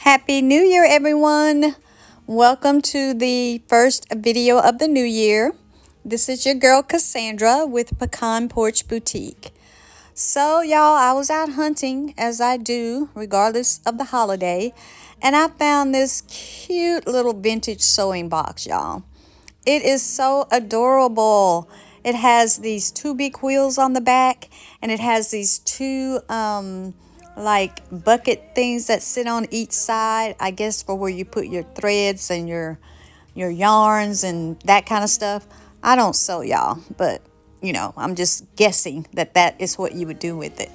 Happy New Year, everyone. Welcome to the first video of the new year. This is your girl Cassandra with Pecan Porch Boutique. So, y'all, I was out hunting as I do, regardless of the holiday, and I found this cute little vintage sewing box, y'all. It is so adorable. It has these two big wheels on the back, and it has these two like bucket things that sit on each side, I guess for where you put your threads and your yarns and that kind of stuff. I don't sew, y'all, but I'm just guessing that that is what you would do with it.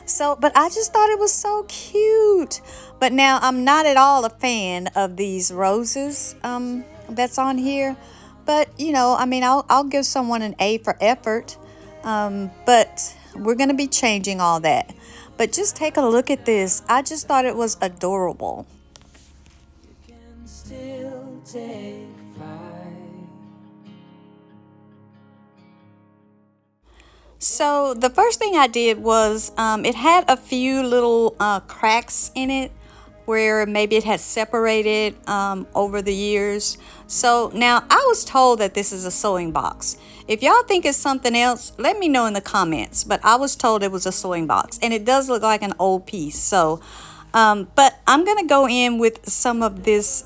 So, but I just thought it was so cute. But now I'm not at all a fan of these roses that's on here. But I'll give someone an A for effort. But we're gonna be changing all that. But just take a look at this. I just thought it was adorable. You can still take flight. So the first thing I did was it had a few little cracks in it where maybe it had separated over the years. So now I was told that this is a sewing box. If y'all think it's something else, let me know in the comments. But I was told it was a sewing box, and it does look like an old piece. So, but I'm gonna go in with some of this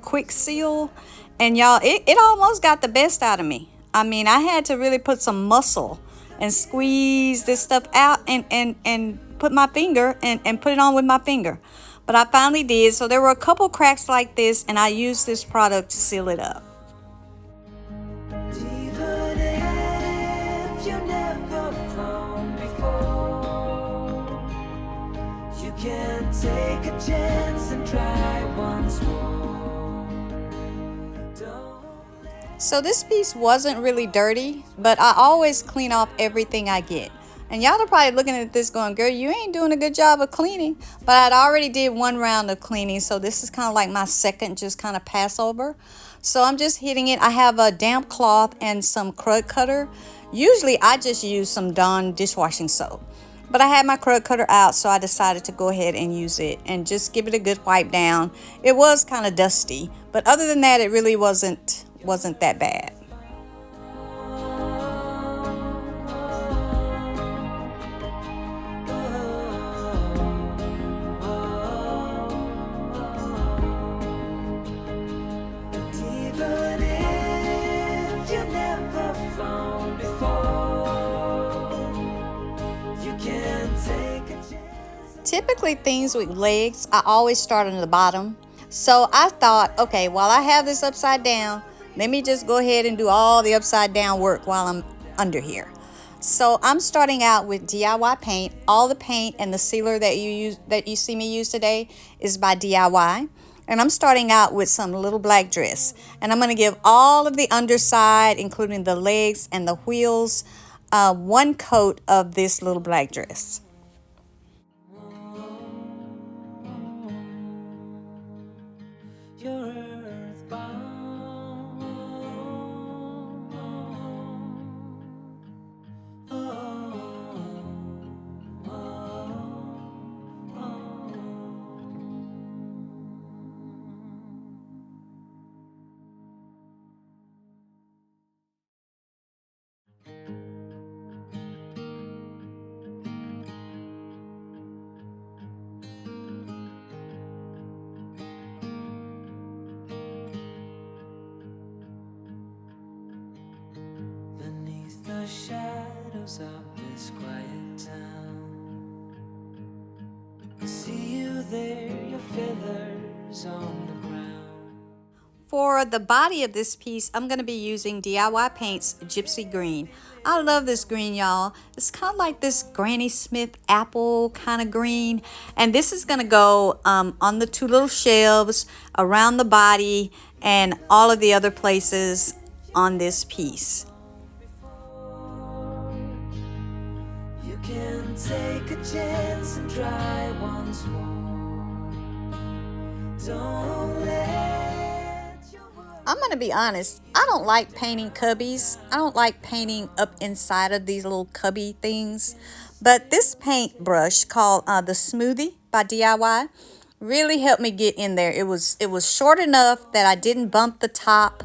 quick seal, and y'all, it almost got the best out of me. I mean, I had to really put some muscle and squeeze this stuff out and put my finger and put it on with my finger. But I finally did. So there were a couple cracks like this, and I used this product to seal it up. Take a chance and try once more. So this piece wasn't really dirty, but I always clean off everything I get. And y'all are probably looking at this going, girl, you ain't doing a good job of cleaning. But I'd already did one round of cleaning, so this is kind of like my second just kind of pass over. So I'm just hitting it. I have a damp cloth and some crud cutter. Usually I just use some Dawn dishwashing soap. But I had my crud cutter out, so I decided to go ahead and use it and just give it a good wipe down. It was kind of dusty, but other than that, it really wasn't that bad. Typically things with legs, I always start on the bottom. So I thought, okay, while I have this upside down, let me just go ahead and do all the upside down work while I'm under here. So I'm starting out with DIY paint. All the paint and the sealer that you see me use today is by DIY. And I'm starting out with some little black dress. And I'm going to give all of the underside, including the legs and the wheels, one coat of this little black dress. The shadows of this quiet town, I see you there, your feathers on the ground. For the body of this piece, I'm going to be using DIY Paints Gypsy Green. I love this green, y'all. It's kind of like this Granny Smith apple kind of green. And this is going to go on the two little shelves, around the body, and all of the other places on this piece. Take a chance and try once more. Don't let your I'm going to be honest. I don't like painting cubbies. I don't like painting up inside of these little cubby things. But this paint brush called the Smoothie by DIY really helped me get in there. It was short enough that I didn't bump the top,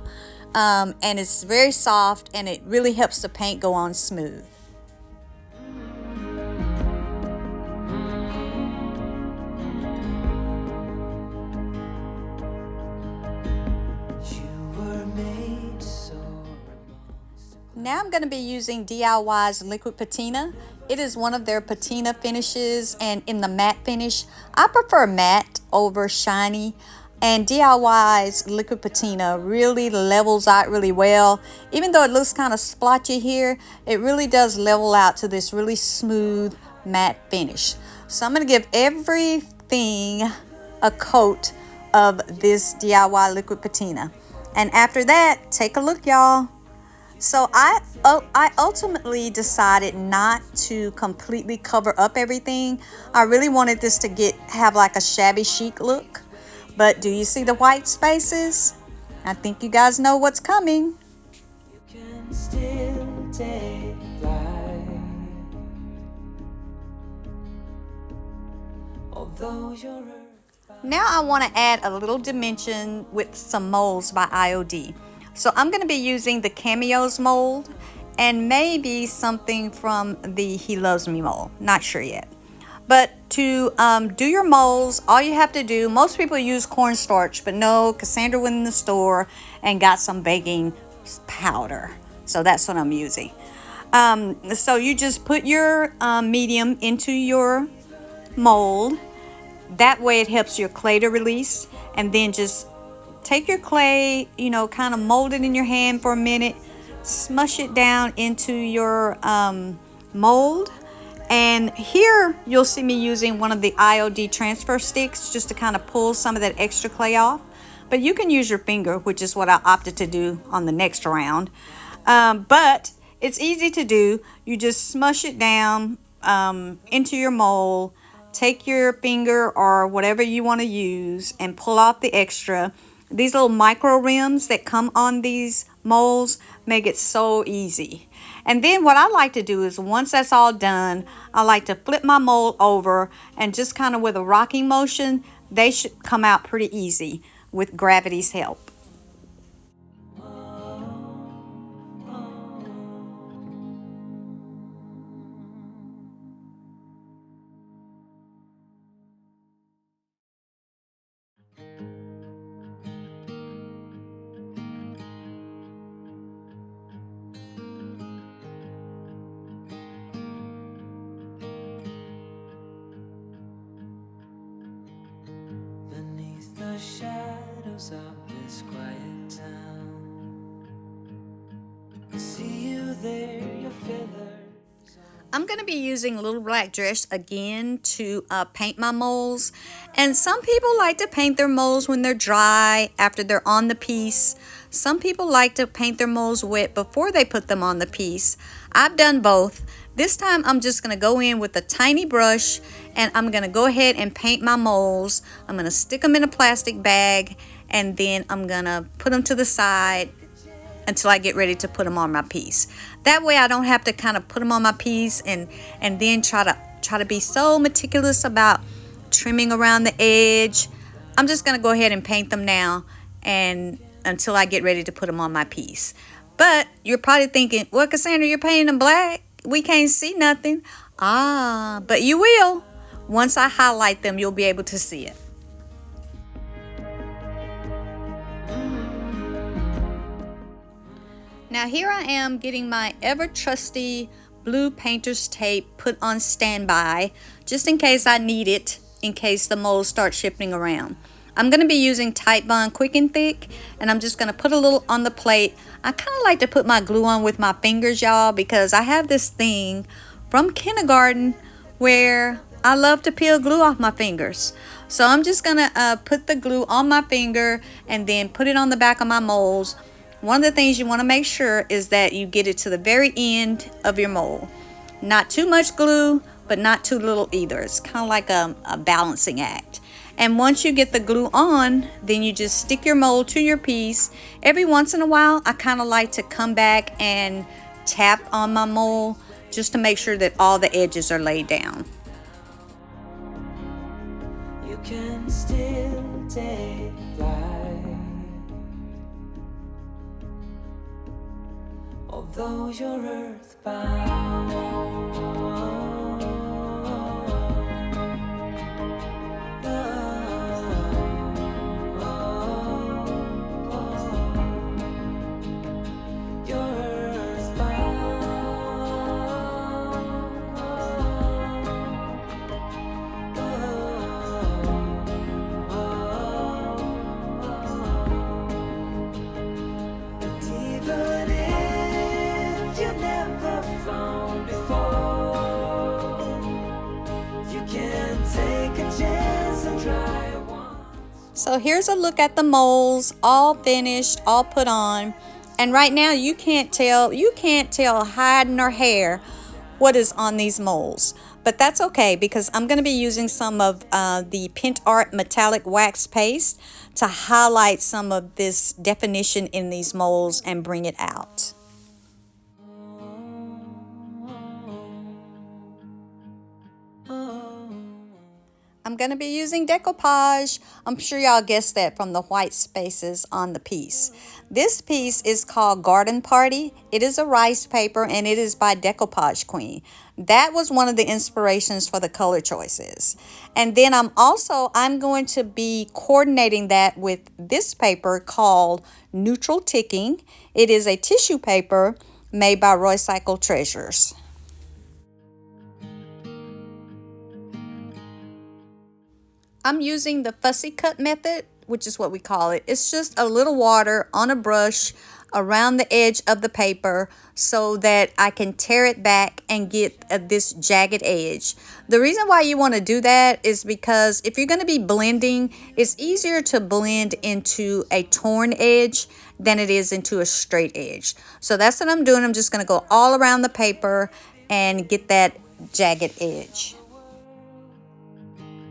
and it's very soft, and it really helps the paint go on smooth. Now I'm going to be using DIY's liquid patina. It is one of their patina finishes, and in the matte finish, I prefer matte over shiny. And DIY's liquid patina really levels out really well. Even though it looks kind of splotchy here, it really does level out to this really smooth matte finish. So I'm going to give everything a coat of this DIY liquid patina. And after that, take a look, y'all. So I ultimately decided not to completely cover up everything. I really wanted this to have like a shabby chic look. But do you see the white spaces? I think you guys know what's coming. You can still take flight, although you're now I want to add a little dimension with some molds by IOD. So I'm going to be using the Cameos mold and maybe something from the He Loves Me mold. Not sure yet. But to do your molds, all you have to do, most people use cornstarch, but no, Cassandra went in the store and got some baking powder. So that's what I'm using. So you just put your medium into your mold. That way it helps your clay to release, and then just take your clay, kind of mold it in your hand for a minute, smush it down into your mold. And here you'll see me using one of the IOD transfer sticks just to kind of pull some of that extra clay off. But you can use your finger, which is what I opted to do on the next round. But it's easy to do. You just smush it down into your mold. Take your finger or whatever you want to use and pull off the extra. These little micro rims that come on these molds make it so easy. And then what I like to do is once that's all done, I like to flip my mold over and just kind of with a rocking motion, they should come out pretty easy with gravity's help. The shadows of this quiet town, I see you there, your feathers. I'm going to be using Little Black Dress again to paint my molds. And some people like to paint their molds when they're dry after they're on the piece. Some people like to paint their molds wet before they put them on the piece. I've done both. This time I'm just going to go in with a tiny brush and I'm going to go ahead and paint my molds. I'm going to stick them in a plastic bag and then I'm going to put them to the side until I get ready to put them on my piece. That way I don't have to kind of put them on my piece and then try to be so meticulous about trimming around the edge. I'm just going to go ahead and paint them now and until I get ready to put them on my piece. But you're probably thinking, well, Cassandra, you're painting them black. We can't see nothing. But you will. Once I highlight them, you'll be able to see it. Now here I am getting my ever trusty blue painter's tape put on standby, just in case I need it, in case the molds start shifting around. I'm going to be using Tite Bond Quick and Thick, and I'm just going to put a little on the plate. I kind of like to put my glue on with my fingers, y'all, because I have this thing from kindergarten where I love to peel glue off my fingers. So I'm just going to put the glue on my finger and then put it on the back of my molds. One of the things you want to make sure is that you get it to the very end of your mold. Not too much glue, but not too little either. It's kind of like a balancing act. And once you get the glue on, then you just stick your mold to your piece. Every once in a while, I kind of like to come back and tap on my mold just to make sure that all the edges are laid down. You can still take flight. Although you're earthbound, so here's a look at the molds, all finished, all put on. And right now you can't tell hide nor hair what is on these molds. But that's okay, because I'm going to be using some of the Pint Art metallic wax paste to highlight some of this definition in these molds and bring it out. I'm going to be using decoupage. I'm sure y'all guessed that from the white spaces on the piece. This piece is called Garden Party. It is a rice paper and it is by Decoupage Queen. That was one of the inspirations for the color choices. And then I'm going to be coordinating that with this paper called Neutral Ticking. It is a tissue paper made by Roycycle Treasures. I'm using the fussy cut method, which is what we call it. It's just a little water on a brush around the edge of the paper so that I can tear it back and get this jagged edge. The reason why you want to do that is because if you're going to be blending, it's easier to blend into a torn edge than it is into a straight edge. So that's what I'm doing. I'm just going to go all around the paper and get that jagged edge.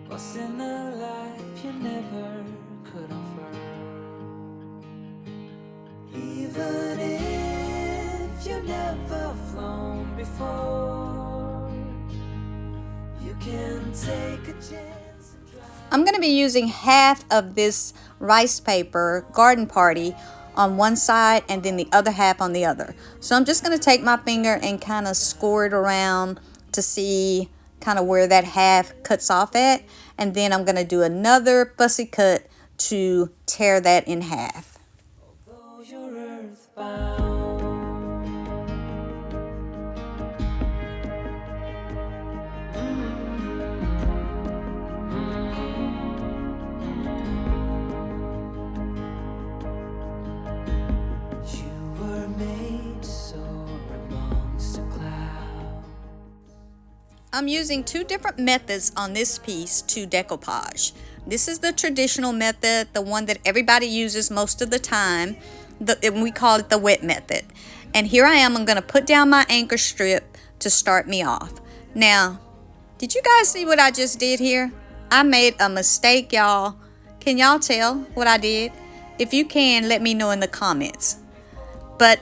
What's in a life you never could offer? Even if you never flown before, you can take a chance and try. I'm going to be using half of this rice paper, Garden Party, on one side and then the other half on the other. So I'm just going to take my finger and kind of score it around to see kind of where that half cuts off at, and then I'm going to do another fussy cut to tear that in half. Although you're earthbound, you were made to soar amongst the clouds. I'm using two different methods on this piece to decoupage. This is the traditional method, the one that everybody uses most of the time. We call it the wet method. And here I am, I'm going to put down my anchor strip to start me off. Now, did you guys see what I just did here? I made a mistake, y'all. Can y'all tell what I did? If you can, let me know in the comments. But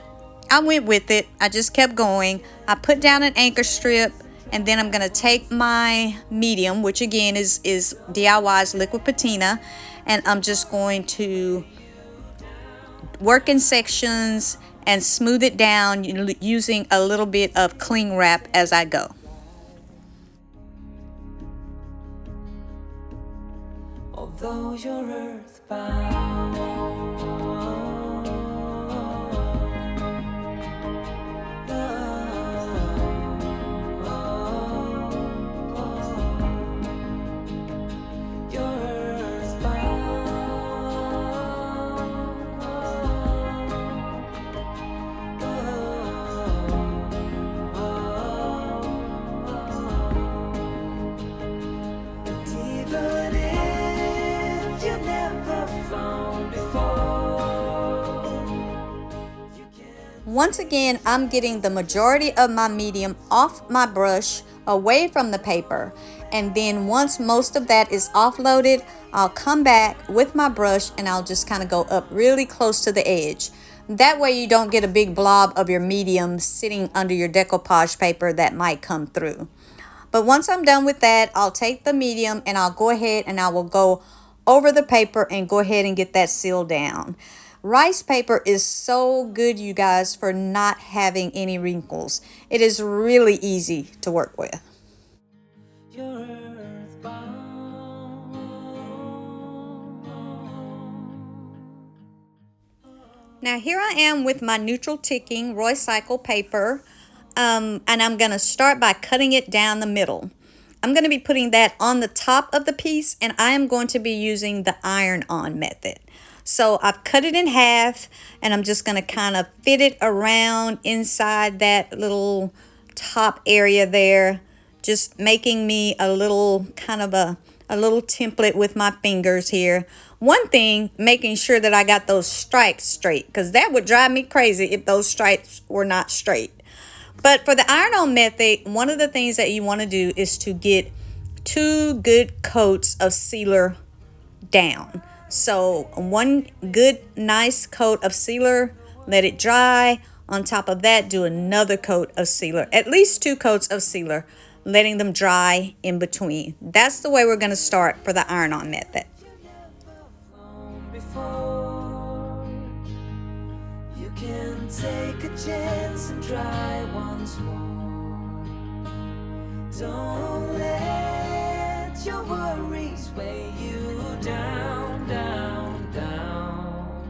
I went with it. I just kept going. I put down an anchor strip. And then I'm going to take my medium, which again is DIY's liquid patina, and I'm just going to work in sections and smooth it down using a little bit of cling wrap as I go. Although you're earthbound, once again, I'm getting the majority of my medium off my brush, away from the paper. And then once most of that is offloaded, I'll come back with my brush and I'll just kind of go up really close to the edge. That way you don't get a big blob of your medium sitting under your decoupage paper that might come through. But once I'm done with that, I'll take the medium and I'll go ahead and I will go over the paper and go ahead and get that sealed down. Rice paper is so good, you guys, for not having any wrinkles. It is really easy to work with. You're earthbound. Now here I am with my neutral ticking Roycycle paper, and I'm going to start by cutting it down the middle. I'm going to be putting that on the top of the piece, and I am going to be using the iron-on method. So I've cut it in half, and I'm just going to kind of fit it around inside that little top area there, just making me a little kind of a little template with my fingers here. One thing, making sure that I got those stripes straight, because that would drive me crazy if those stripes were not straight. But for the iron-on method, one of the things that you want to do is to get 2 good coats of sealer down. So one good nice coat of sealer, let it dry. On top of that, do another coat of sealer, at least 2 coats of sealer, letting them dry in between. That's the way we're going to start for the iron-on method. You can take a chance and try once more. Don't let your worries weigh you down, down, down.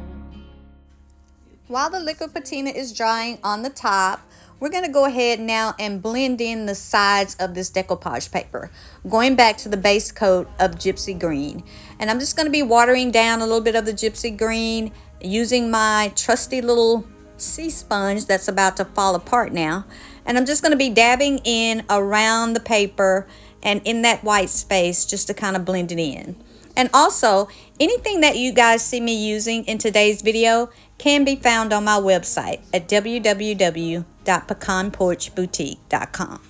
While the liquid patina is drying on the top, we're going to go ahead now and blend in the sides of this decoupage paper, going back to the base coat of gypsy green. And I'm just going to be watering down a little bit of the gypsy green using my trusty little sea sponge that's about to fall apart now. And I'm just going to be dabbing in around the paper and in that white space just to kind of blend it in. And also, anything that you guys see me using in today's video can be found on my website at www.pecanporchboutique.com.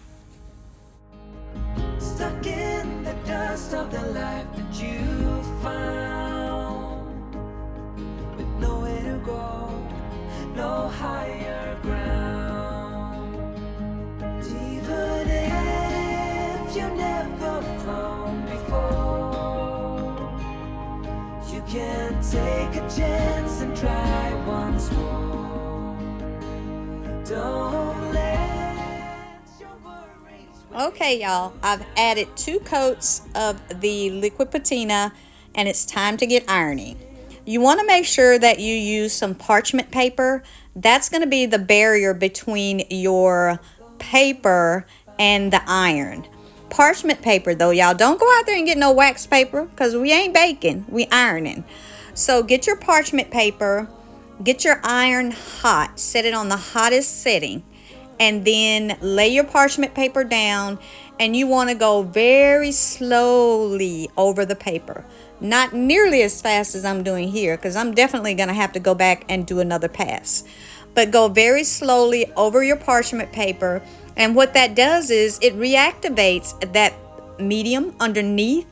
Stuck in the dust of the life that you found, with nowhere to go, no higher ground. Even if you never flown before, you can take a chance and try once more. Don't let your worries. Okay, y'all, I've added 2 coats of the liquid patina, and it's time to get ironing. You want to make sure that you use some parchment paper. That's going to be the barrier between your paper and the iron. Parchment paper though, y'all, don't go out there and get no wax paper, because we ain't baking, we ironing. So get your parchment paper, get your iron hot, set it on the hottest setting, and then lay your parchment paper down, and you want to go very slowly over the paper. Not nearly as fast as I'm doing here, because I'm definitely going to have to go back and do another pass. But go very slowly over your parchment paper, and what that does is it reactivates that medium underneath,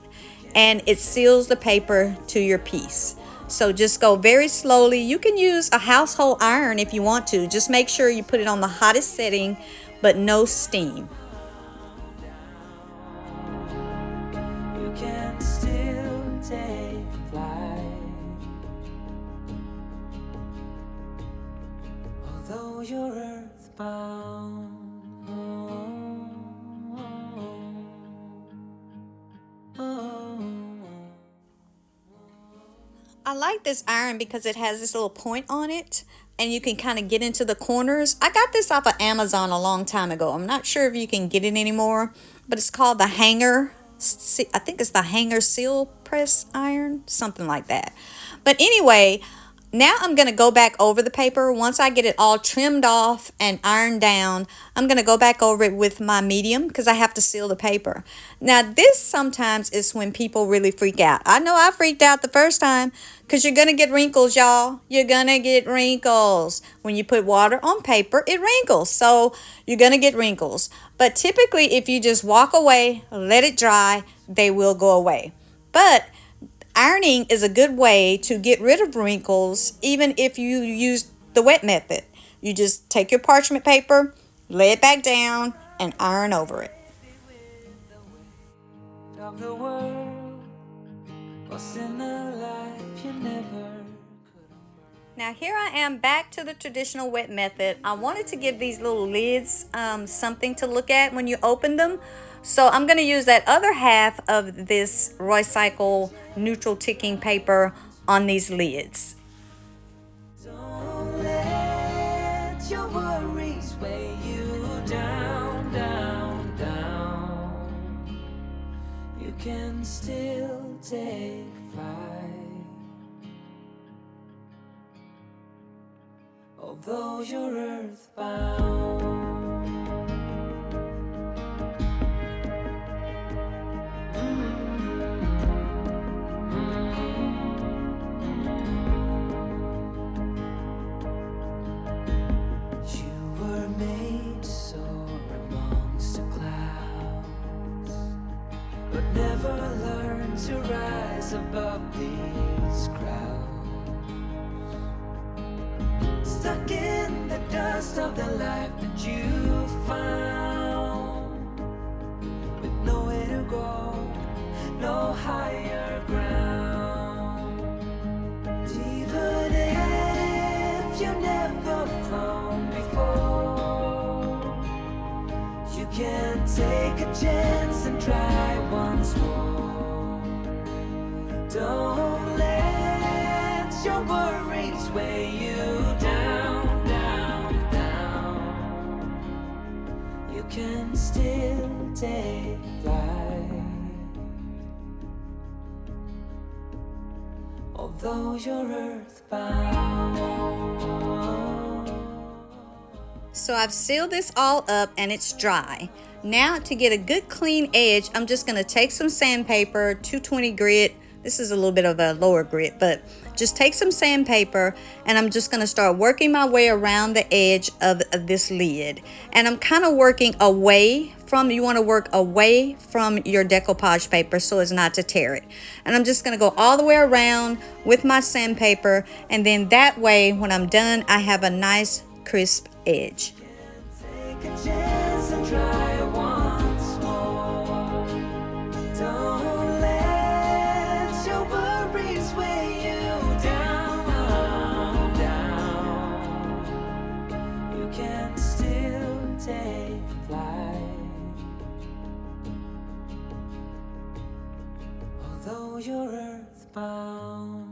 and it seals the paper to your piece. So just go very slowly. You can use a household iron if you want to. Just make sure you put it on the hottest setting, but no steam. You can still take flight, although you're earthbound. I like this iron because it has this little point on it, and you can kind of get into the corners. I got this off of Amazon a long time ago. I'm not sure if you can get it anymore, but it's called the hanger. I think it's the hanger seal press iron, something like that. But anyway, now I'm going to go back over the paper. Once I get it all trimmed off and ironed down, I'm going to go back over it with my medium because I have to seal the paper. Now, this sometimes is when people really freak out. I know I freaked out the first time because you're going to get wrinkles, y'all. You're going to get wrinkles. When you put water on paper, it wrinkles. So you're going to get wrinkles. But typically, if you just walk away, let it dry, they will go away. But ironing is a good way to get rid of wrinkles, even if you use the wet method. You just take your parchment paper, lay it back down, and iron over it. Of the world, what's in the a life you never could. Now here I am back to the traditional wet method. I wanted to give these little lids something to look at when you open them. So I'm going to use that other half of this Roycycle neutral ticking paper on these lids. Don't let your worries weigh you down, down, down. You can still take flight, although you're earthbound. You were made to soar amongst the clouds, but never learn to rise above these crowds. Stuck in the dust of the life that you found, with nowhere to go, no higher ground. Even if you never flown before, you can take a chance and try once more. Don't let your worries weigh you down, down, down. You can still take flight, although you're earthbound. So I've sealed this all up and it's dry. Now to get a good clean edge, I'm just going to take some sandpaper, 220 grit. This is a little bit of a lower grit, but just take some sandpaper and I'm just going to start working my way around the edge of this lid. And I'm kind of working away from, you want to work away from your decoupage paper so as not to tear it. And I'm just going to go all the way around with my sandpaper, and then that way when I'm done I have a nice crisp edge. Take a chance and try once more. Don't let your worries weigh you down, down. You can still take flight, although you're earthbound.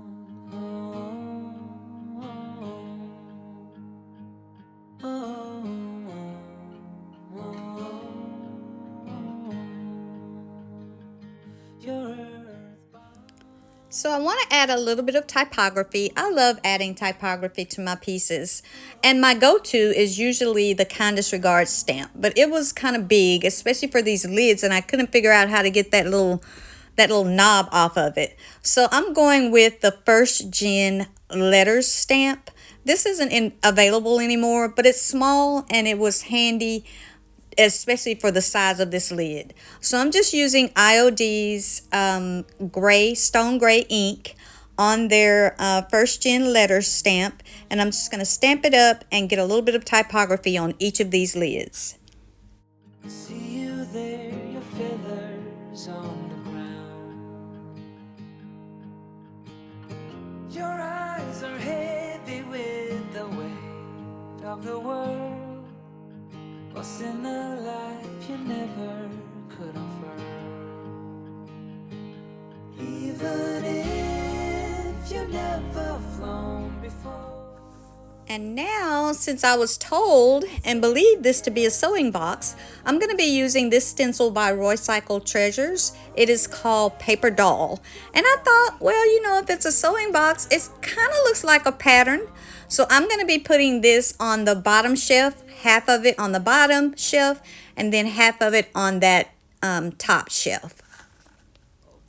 So I want to add a little bit of typography. I love adding typography to my pieces. And my go-to is usually the Kindest Regards stamp. But it was kind of big, especially for these lids, and I couldn't figure out how to get that little knob off of it. So I'm going with the First Gen Letters stamp. This isn't available anymore, but it's small and it was handy, especially for the size of this lid. So I'm just using IOD's stone gray ink on their First Gen Letters stamp, and I'm just going to stamp it up and get a little bit of typography on each of these lids. See you there, your feathers on the ground. Your eyes are heavy with the weight of the world. What's in a life you never could afford? Even if you never flown before. And now, since I was told and believed this to be a sewing box, I'm going to be using this stencil by Roycycle Treasures. It is called Paper Doll. And I thought, well, you know, if it's a sewing box, it kind of looks like a pattern. So I'm going to be putting this on the bottom shelf, half of it on the bottom shelf, and then half of it on that top shelf.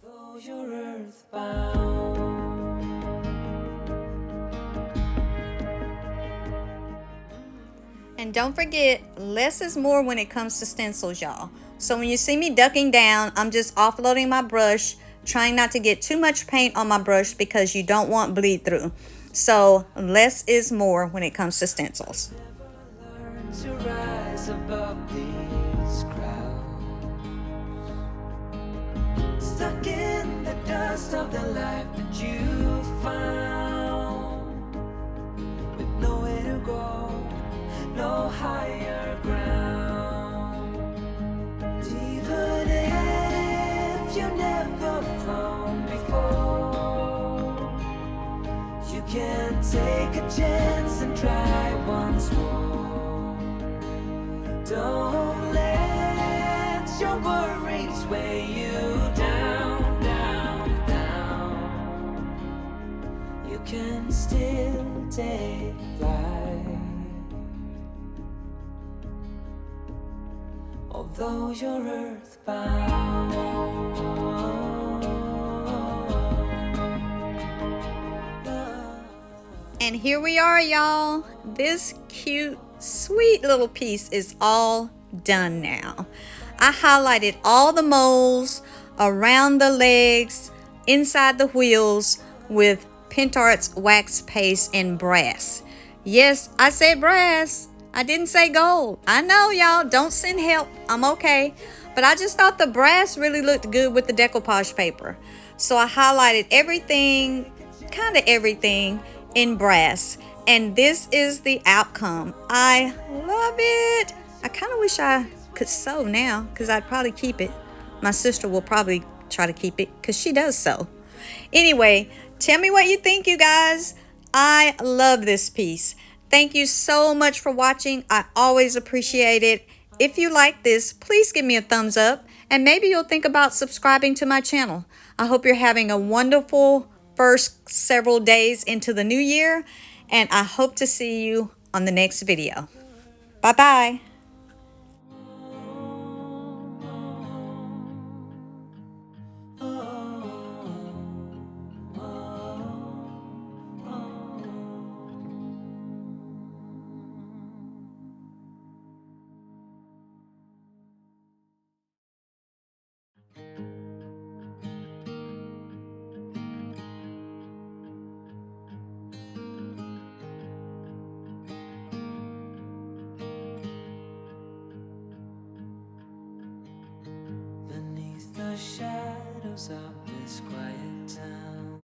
Although you're earthbound. And don't forget, less is more when it comes to stencils, y'all. So when you see me ducking down, I'm just offloading my brush, trying not to get too much paint on my brush because you don't want bleed through. So less is more when it comes to stencils. Learn to rise above these crowds. Stuck in the dust of the life that you Take a chance and try once more. Don't let your worries weigh you down, down, down. You can still take flight, although you're earthbound. And here we are, y'all. This cute, sweet little piece is all done now. I highlighted all the moles around the legs, inside the wheels with Pintart's wax paste in brass. Yes, I said brass. I didn't say gold. I know, y'all. Don't send help. I'm okay. But I just thought the brass really looked good with the decoupage paper. So I highlighted everything, kind of everything, in brass. And this is the outcome. I love it. I kind of wish I could sew now because I'd probably keep it. My sister will probably try to keep it because she does sew. Anyway, tell me what you think, you guys. I love this piece. Thank you so much for watching. I always appreciate it. If you like this, please give me a thumbs up and maybe you'll think about subscribing to my channel. I hope you're having a wonderful first several days into the new year, and I hope to see you on the next video. Bye-bye. Beneath the shadows of this quiet town,